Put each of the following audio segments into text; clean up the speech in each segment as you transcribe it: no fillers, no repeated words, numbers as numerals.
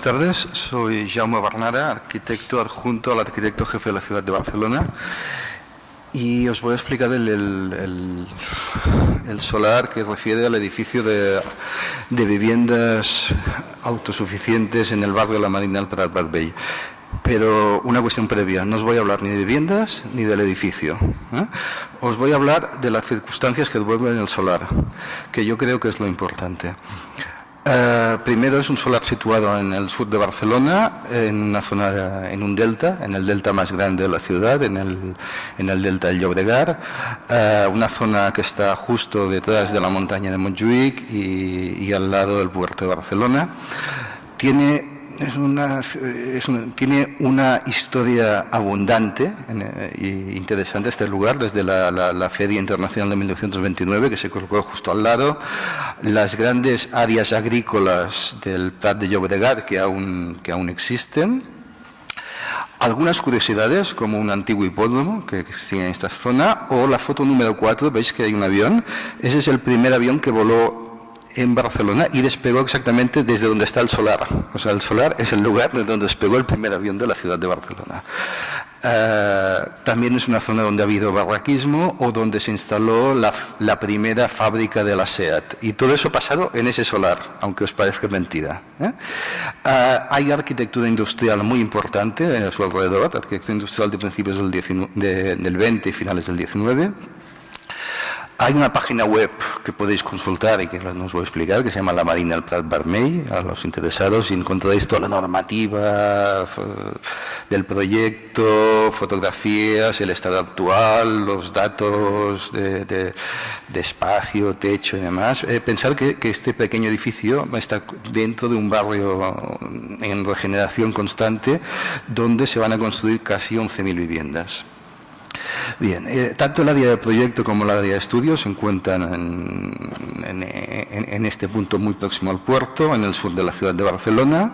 Buenas tardes, soy Jaume Bernada, arquitecto adjunto al arquitecto jefe de la ciudad de Barcelona, y os voy a explicar el solar que refiere al edificio de viviendas autosuficientes en el barrio de la Marina del Prat Barbell. Pero una cuestión previa, no os voy a hablar ni de viviendas ni del edificio, ¿eh? Os voy a hablar de las circunstancias que envuelven el solar, que yo creo que es lo importante. Primero, es un solar situado en el sur de Barcelona, en una zona, en un delta, en el delta más grande de la ciudad, en el delta del Llobregat, una zona que está justo detrás de la montaña de Montjuïc y al lado del puerto de Barcelona. Tiene una historia abundante e interesante este lugar, desde la Feria Internacional de 1929, que se colocó justo al lado, las grandes áreas agrícolas del Prat de Llobregat que aún existen, algunas curiosidades, como un antiguo hipódromo que existía en esta zona, o la foto número 4, veis que hay un avión. Ese es el primer avión que voló en Barcelona y despegó exactamente desde donde está el solar. O sea, el solar es el lugar de donde despegó el primer avión de la ciudad de Barcelona. También es una zona donde ha habido barraquismo o donde se instaló la primera fábrica de la SEAT. Y todo eso ha pasado en ese solar, aunque os parezca mentira, ¿eh? Hay arquitectura industrial muy importante a su alrededor, arquitectura industrial de principios del 20 y finales del 19. Hay una página web que podéis consultar y que no os voy a explicar, que se llama La Marina del Prat Vermell. A los interesados, y encontráis toda la normativa del proyecto, fotografías, el estado actual, los datos de espacio, techo y demás. Pensar que este pequeño edificio está dentro de un barrio en regeneración constante, donde se van a construir casi 11.000 viviendas. Bien, tanto el área de proyecto como el área de estudio se encuentran en este punto muy próximo al puerto, en el sur de la ciudad de Barcelona.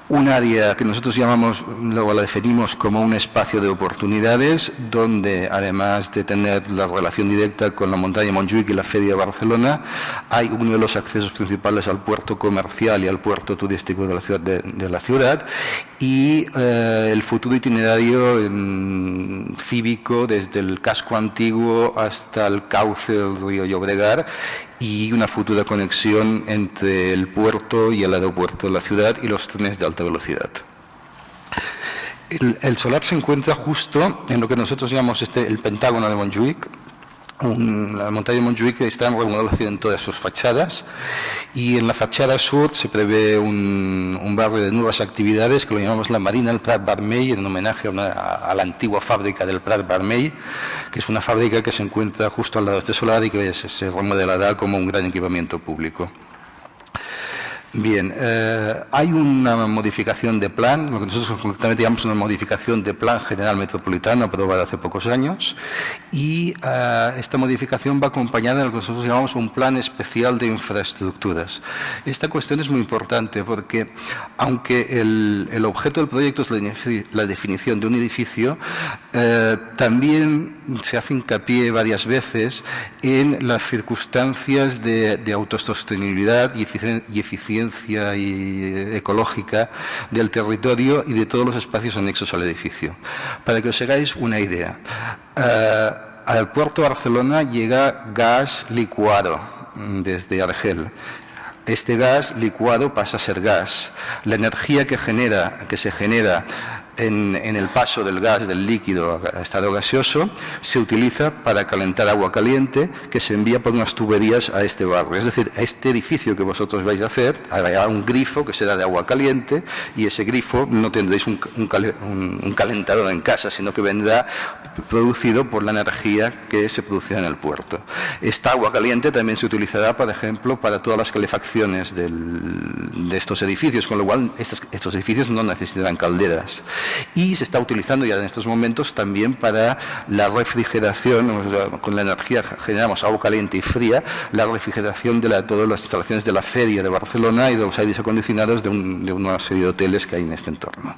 Un área que nosotros llamamos, luego la definimos como un espacio de oportunidades, donde además de tener la relación directa con la montaña de Montjuïc y la Feria de Barcelona, hay uno de los accesos principales al puerto comercial y al puerto turístico de la ciudad, y el futuro itinerario cívico desde el casco antiguo hasta el cauce del río Llobregat, y una futura conexión entre el puerto y el aeropuerto de la ciudad y los trenes de alta velocidad. El solar se encuentra justo en lo que nosotros llamamos el Pentágono de Montjuïc. La montaña de Montjuïc está en remodelación en todas sus fachadas, y en la fachada sur se prevé un barrio de nuevas actividades que lo llamamos la Marina del Prat Vermell, en homenaje a la antigua fábrica del Prat Vermell, que es una fábrica que se encuentra justo al lado de este solar y que se remodelará como un gran equipamiento público. Bien, hay una modificación de plan, lo que nosotros concretamente llamamos una modificación de plan general metropolitano aprobada hace pocos años, y esta modificación va acompañada de lo que nosotros llamamos un plan especial de infraestructuras. Esta cuestión es muy importante porque, aunque el objeto del proyecto es la definición de un edificio, también se hace hincapié varias veces en las circunstancias de autosostenibilidad y eficiencia y ecológica del territorio y de todos los espacios anexos al edificio. Para que os hagáis una idea, al puerto de Barcelona llega gas licuado desde Argel. Este gas licuado pasa a ser gas. La energía que se genera en el paso del gas, del líquido a estado gaseoso, se utiliza para calentar agua caliente que se envía por unas tuberías a este barrio. Es decir, a este edificio que vosotros vais a hacer habrá un grifo que será de agua caliente, y ese grifo no tendréis un calentador en casa, sino que vendrá producido por la energía que se producirá en el puerto. Esta agua caliente también se utilizará, por ejemplo, para todas las calefacciones de estos edificios, con lo cual estos edificios no necesitarán calderas. Y se está utilizando ya en estos momentos también para la refrigeración, o sea, con la energía generamos agua caliente y fría, la refrigeración de todas las instalaciones de la Feria de Barcelona y de los aires acondicionados de una serie de hoteles que hay en este entorno.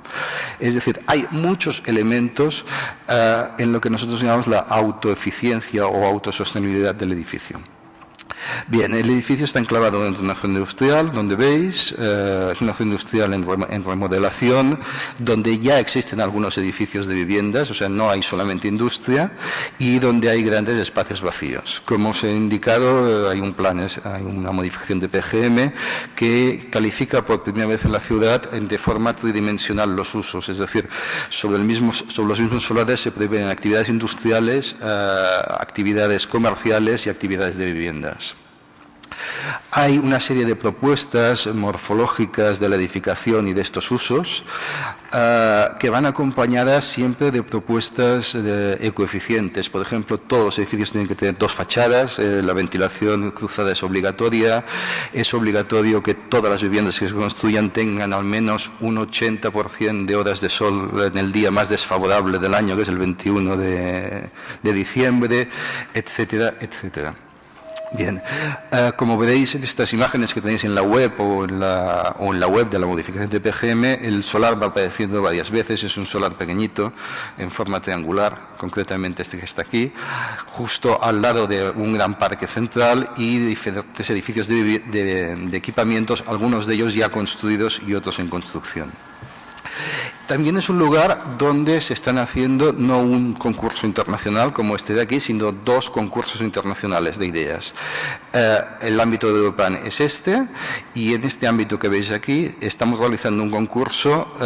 Es decir, hay muchos elementos en lo que nosotros llamamos la autoeficiencia o autosostenibilidad del edificio. Bien, el edificio está enclavado dentro de una zona industrial, donde veis, es una zona industrial en remodelación, donde ya existen algunos edificios de viviendas, o sea, no hay solamente industria, y donde hay grandes espacios vacíos. Como os he indicado, hay un plan, hay una modificación de PGM que califica por primera vez en la ciudad de forma tridimensional los usos, es decir, sobre los mismos solares se prevén actividades industriales, actividades comerciales y actividades de viviendas. Hay una serie de propuestas morfológicas de la edificación y de estos usos que van acompañadas siempre de propuestas ecoeficientes. Por ejemplo, todos los edificios tienen que tener dos fachadas, la ventilación cruzada es obligatorio que todas las viviendas que se construyan tengan al menos un 80% de horas de sol en el día más desfavorable del año, que es el 21 de diciembre, etcétera, etcétera. Bien, como veréis en estas imágenes que tenéis en la web o en la web de la modificación de PGM, el solar va apareciendo varias veces, es un solar pequeñito, en forma triangular, concretamente este que está aquí, justo al lado de un gran parque central y diferentes edificios de equipamientos, algunos de ellos ya construidos y otros en construcción. También es un lugar donde se están haciendo no un concurso internacional como este de aquí, sino dos concursos internacionales de ideas. El ámbito de Europan es este, y en este ámbito que veis aquí estamos realizando un concurso, se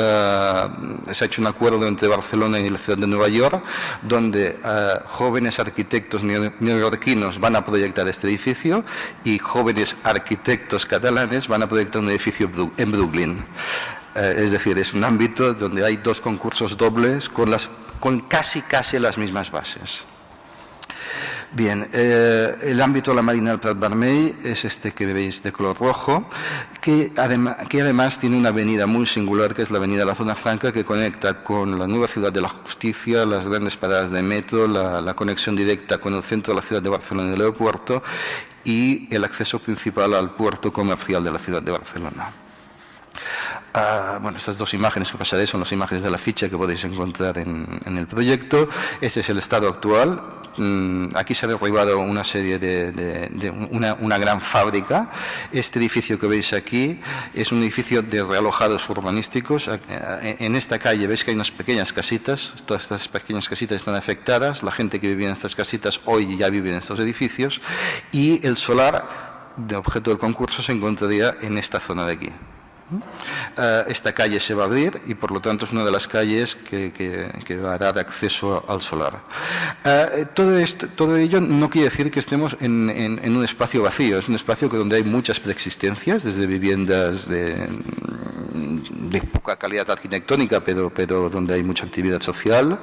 ha hecho un acuerdo entre Barcelona y la ciudad de Nueva York, donde jóvenes arquitectos neoyorquinos van a proyectar este edificio y jóvenes arquitectos catalanes van a proyectar un edificio en Brooklyn. Es decir, es un ámbito donde hay dos concursos dobles con casi las mismas bases. Bien, el ámbito de la Marina del Prat Vermell es este que veis de color rojo, que además tiene una avenida muy singular, que es la avenida de la Zona Franca, que conecta con la nueva Ciudad de la Justicia, las grandes paradas de metro, la conexión directa con el centro de la ciudad de Barcelona y el aeropuerto, y el acceso principal al puerto comercial de la ciudad de Barcelona. Bueno, estas dos imágenes que pasaré son las imágenes de la ficha que podéis encontrar en el proyecto. Este es el estado actual. Aquí se ha derribado una serie una gran fábrica. Este edificio que veis aquí es un edificio de realojados urbanísticos. En esta calle veis que hay unas pequeñas casitas. Todas estas pequeñas casitas están afectadas. La gente que vivía en estas casitas hoy ya vive en estos edificios. Y el solar de objeto del concurso se encontraría en esta zona de aquí. Esta calle se va a abrir y por lo tanto es una de las calles que va a dar acceso al solar. Todo ello no quiere decir que estemos en un espacio vacío, es un espacio donde hay muchas preexistencias, desde viviendas de poca calidad arquitectónica, pero donde hay mucha actividad social.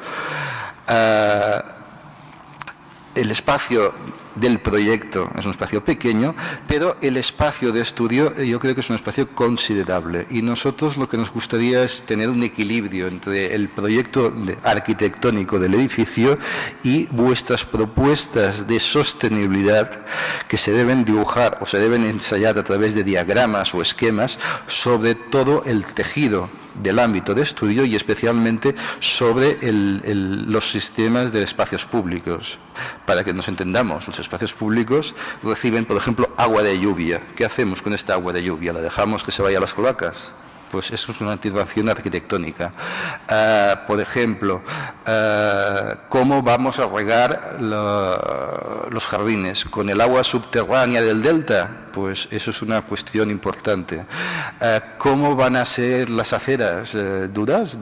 El espacio del proyecto es un espacio pequeño, pero el espacio de estudio yo creo que es un espacio considerable, y nosotros lo que nos gustaría es tener un equilibrio entre el proyecto arquitectónico del edificio y vuestras propuestas de sostenibilidad que se deben dibujar o se deben ensayar a través de diagramas o esquemas sobre todo el tejido del ámbito de estudio y especialmente sobre los sistemas de espacios públicos. Para que nos entendamos, los espacios públicos reciben, por ejemplo, agua de lluvia. ¿Qué hacemos con esta agua de lluvia? ¿La dejamos que se vaya a las cloacas? Pues eso es una intervención arquitectónica. Por ejemplo, ¿cómo vamos a regar los jardines? ¿Con el agua subterránea del delta? Pues eso es una cuestión importante. ¿Cómo van a ser las aceras? ¿Duras?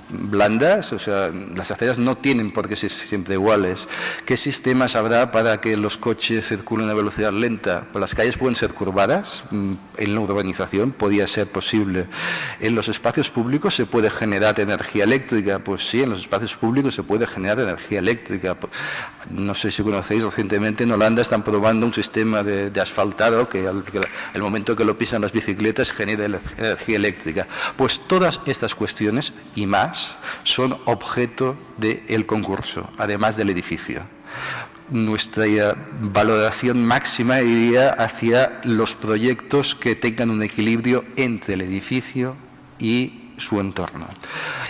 ¿Blandas? O sea, las aceras no tienen por qué ser siempre iguales. ¿Qué sistemas habrá para que los coches circulen a velocidad lenta? Pues las calles pueden ser curvadas. En la urbanización podría ser posible. ¿En los espacios públicos se puede generar energía eléctrica? Pues sí, en los espacios públicos se puede generar energía eléctrica. No sé si conocéis, recientemente en Holanda están probando un sistema de asfaltado que al momento que lo pisan las bicicletas genera energía eléctrica. Pues todas estas cuestiones y más son objeto del concurso, además del edificio. Nuestra valoración máxima iría hacia los proyectos que tengan un equilibrio entre el edificio y su entorno.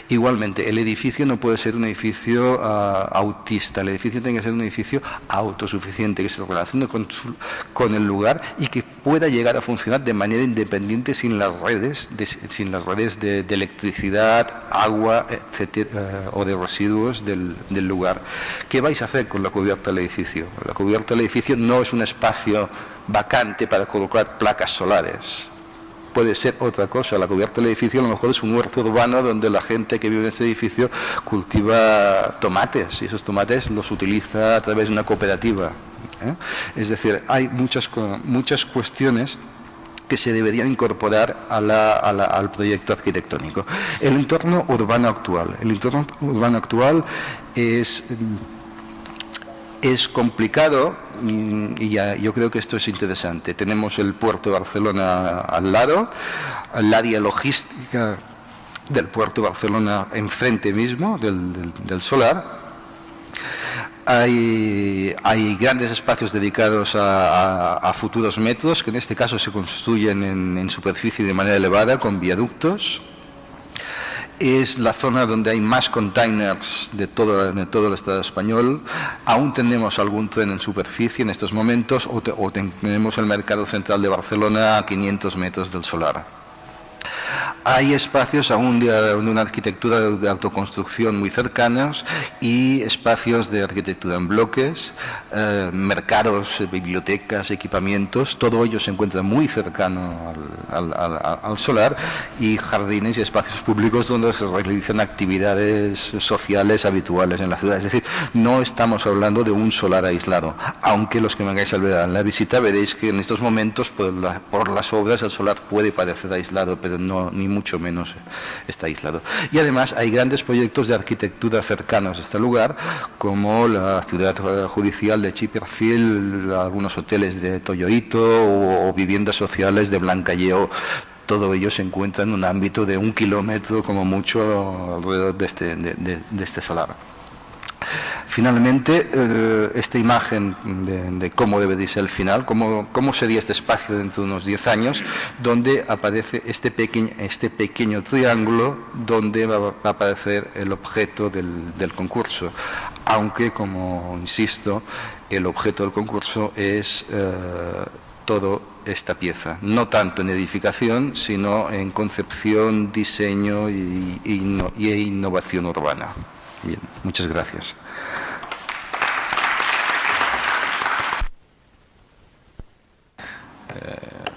Igualmente, el edificio no puede ser un edificio autista, el edificio tiene que ser un edificio autosuficiente, que se relacione con el lugar y que pueda llegar a funcionar de manera independiente sin las redes de electricidad, agua, etcétera, o de residuos del lugar. ¿Qué vais a hacer con la cubierta del edificio? La cubierta del edificio no es un espacio vacante para colocar placas solares. Puede ser otra cosa. La cubierta del edificio a lo mejor es un huerto urbano donde la gente que vive en ese edificio cultiva tomates y esos tomates los utiliza a través de una cooperativa. Es decir, hay muchas cuestiones que se deberían incorporar al proyecto arquitectónico. El entorno urbano actual es complicado y yo creo que esto es interesante. Tenemos el puerto de Barcelona al lado, el área logística del puerto de Barcelona enfrente mismo del solar. Hay grandes espacios dedicados a futuros metros, que en este caso se construyen en superficie de manera elevada, con viaductos. Es la zona donde hay más containers de todo el Estado español. Aún tenemos algún tren en superficie en estos momentos, o tenemos el mercado central de Barcelona a 500 metros del solar. Hay espacios aún de una arquitectura de autoconstrucción muy cercanos y espacios de arquitectura en bloques, mercados, bibliotecas, equipamientos, todo ello se encuentra muy cercano al solar, y jardines y espacios públicos donde se realizan actividades sociales habituales en la ciudad. Es decir, no estamos hablando de un solar aislado, aunque los que me hagáis en la visita veréis que en estos momentos por las obras el solar puede parecer aislado, pero no, ni mucho menos está aislado. Y además hay grandes proyectos de arquitectura cercanos a este lugar, como la ciudad judicial de Chipperfield, algunos hoteles de Toyoito o viviendas sociales de Blancalleo. Todo ello se encuentra en un ámbito de 1 kilómetro como mucho alrededor de este solar. Finalmente, esta imagen de cómo debe de ser el final, cómo sería este espacio dentro de unos 10 años, donde aparece este pequeño triángulo donde va a aparecer el objeto del concurso. Aunque, como insisto, el objeto del concurso es toda esta pieza, no tanto en edificación, sino en concepción, diseño e innovación urbana. Bien, muchas gracias.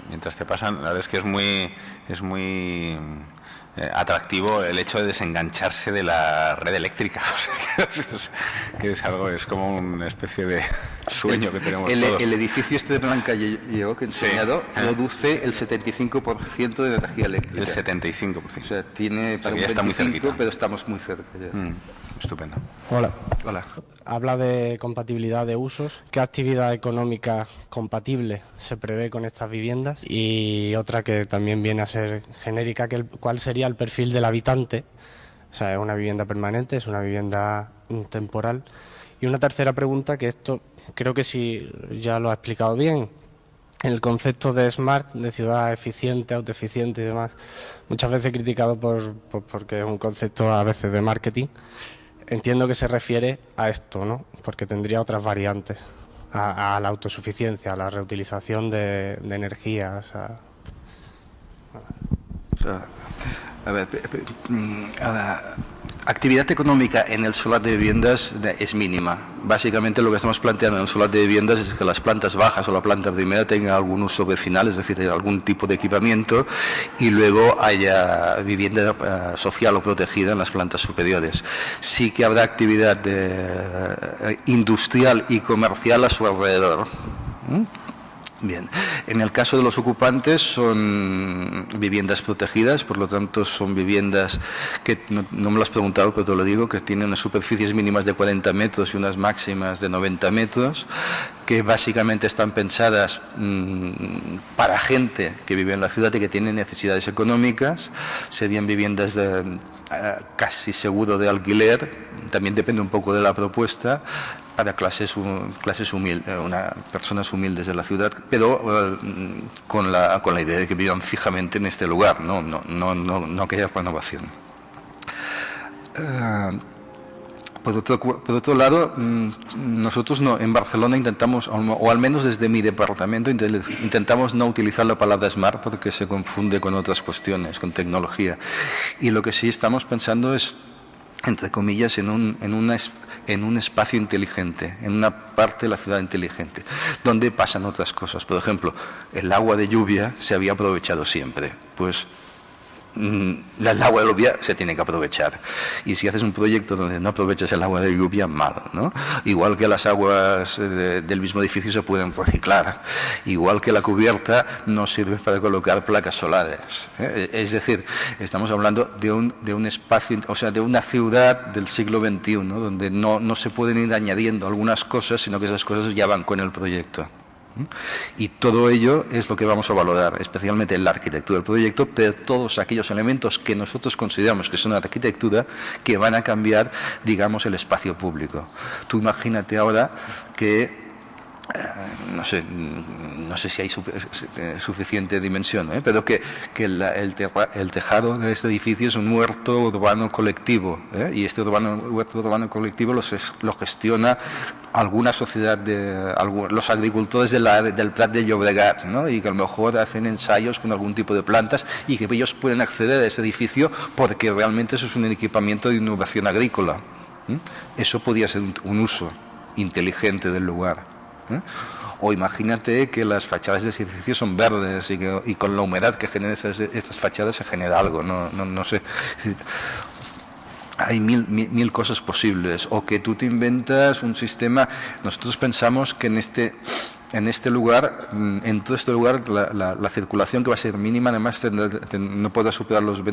Mientras te pasan, la verdad es que es muy atractivo el hecho de desengancharse de la red eléctrica. O sea, que es como una especie de sueño que tenemos todos. El edificio este de Blancalleo que he enseñado produce el 75% de energía eléctrica. El 75%. O sea, tiene para un 25%, pero estamos muy cerca ya. Estupendo. Hola. Hola. Habla de compatibilidad de usos. ¿Qué actividad económica compatible se prevé con estas viviendas? Y otra que también viene a ser genérica, ¿cuál sería el perfil del habitante? O sea, ¿es una vivienda permanente? ¿Es una vivienda temporal? Y una tercera pregunta, que esto creo que sí ya lo ha explicado bien. El concepto de smart, de ciudad eficiente, autoeficiente y demás, muchas veces criticado porque es un concepto a veces de marketing. Entiendo que se refiere a esto, ¿no? Porque tendría otras variantes, a la autosuficiencia, a la reutilización de energías. Actividad económica en el solar de viviendas es mínima. Básicamente lo que estamos planteando en el solar de viviendas es que las plantas bajas o la planta primera tengan algún uso vecinal, es decir, algún tipo de equipamiento, y luego haya vivienda social o protegida en las plantas superiores. Sí que habrá actividad industrial y comercial a su alrededor. Bien, en el caso de los ocupantes son viviendas protegidas, por lo tanto son viviendas que, no me lo has preguntado, pero te lo digo, que tienen unas superficies mínimas de 40 metros y unas máximas de 90 metros, que básicamente están pensadas para gente que vive en la ciudad y que tiene necesidades económicas. Serían viviendas casi seguro de alquiler, también depende un poco de la propuesta, para clases humildes, personas humildes de la ciudad, pero con la idea de que vivan fijamente en este lugar, no que haya renovación. Por otro lado, nosotros en Barcelona intentamos, o al menos desde mi departamento, intentamos no utilizar la palabra smart porque se confunde con otras cuestiones, con tecnología. Y lo que sí estamos pensando es, entre comillas, en un espacio inteligente, en una parte de la ciudad inteligente, donde pasan otras cosas. Por ejemplo, el agua de lluvia se había aprovechado siempre. Pues el agua de lluvia se tiene que aprovechar, y si haces un proyecto donde no aprovechas el agua de lluvia, mal, ¿no? Igual que las aguas del mismo edificio se pueden reciclar, igual que la cubierta no sirve para colocar placas solares, ¿eh? Es decir, estamos hablando de un espacio, o sea, de una ciudad del siglo XXI, ¿no? Donde no se pueden ir añadiendo algunas cosas, sino que esas cosas ya van con el proyecto. Y todo ello es lo que vamos a valorar, especialmente en la arquitectura del proyecto, pero todos aquellos elementos que nosotros consideramos que son arquitectura, que van a cambiar, digamos, el espacio público. Tú imagínate ahora que no sé si hay suficiente dimensión, pero que el tejado de este edificio es un huerto urbano colectivo, y este huerto urbano colectivo lo gestiona alguna sociedad, los agricultores del Prat de Llobregat, ¿no? Y que a lo mejor hacen ensayos con algún tipo de plantas y que ellos pueden acceder a ese edificio porque realmente eso es un equipamiento de innovación agrícola. Eso podría ser un uso inteligente del lugar. O imagínate que las fachadas de ese edificio son verdes y con la humedad que generan estas fachadas se genera algo, no sé. Hay mil cosas posibles. O que tú te inventas un sistema. Nosotros pensamos que en este lugar, en todo este lugar, la circulación, que va a ser mínima, además no podrá superar los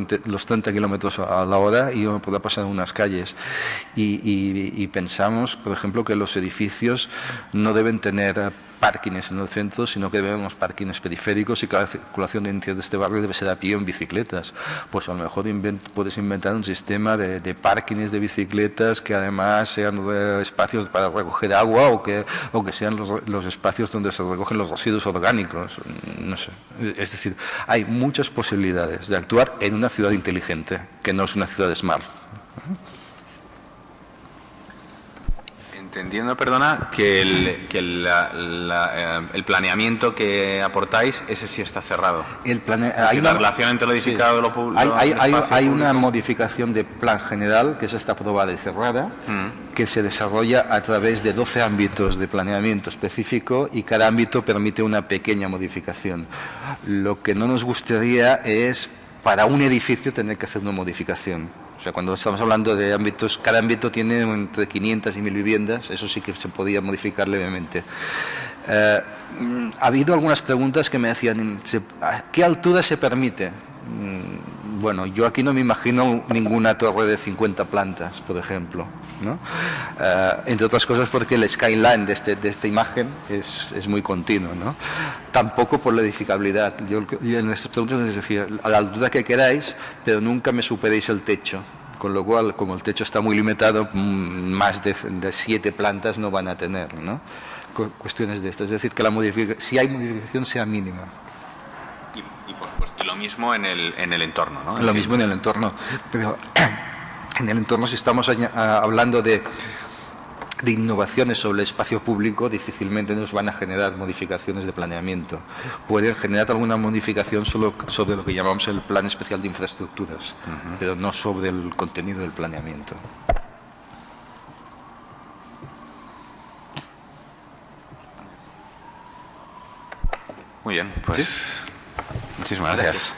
30 kilómetros a la hora y no podrá pasar en unas calles. Y pensamos, por ejemplo, que los edificios no deben tener parkings en el centro, sino que deben haber unos parkings periféricos, y que la circulación dentro de este barrio debe ser a pie o en bicicletas. Pues a lo mejor puedes inventar un sistema de parkings de bicicletas que además sean espacios para recoger agua, o que sean los espacios donde se recogen los residuos orgánicos. No sé. Es decir, hay muchas posibilidades de actuar en una ciudad inteligente, que no es una ciudad smart. Entendiendo, perdona, que el planeamiento que aportáis, ese sí está cerrado. Hay una relación entre lo edificado y lo público. Hay una modificación de plan general que ya está aprobada y cerrada, que se desarrolla a través de 12 ámbitos de planeamiento específico, y cada ámbito permite una pequeña modificación. Lo que no nos gustaría es, para un edificio, tener que hacer una modificación. O sea, cuando estamos hablando de ámbitos, cada ámbito tiene entre 500 y 1000 viviendas, eso sí que se podía modificar levemente. Ha habido algunas preguntas que me decían, ¿a qué altura se permite? Bueno, yo aquí no me imagino ninguna torre de 50 plantas, por ejemplo, ¿no? Entre otras cosas porque el skyline de esta imagen es muy continuo, ¿no? Tampoco por la edificabilidad. Yo en estas preguntas les decía, a la altura que queráis, pero nunca me superéis el techo. Con lo cual, como el techo está muy limitado, más de 7 plantas no van a tener, ¿no? Cuestiones de estas. Es decir, que si hay modificación, sea mínima. Y lo mismo en el entorno, ¿no? Lo mismo en el entorno. Pero en el entorno, si estamos hablando de innovaciones sobre el espacio público, difícilmente nos van a generar modificaciones de planeamiento. Pueden generar alguna modificación solo sobre lo que llamamos el Plan Especial de Infraestructuras, pero no sobre el contenido del planeamiento. Muy bien, pues ¿Sí? Muchísimas gracias.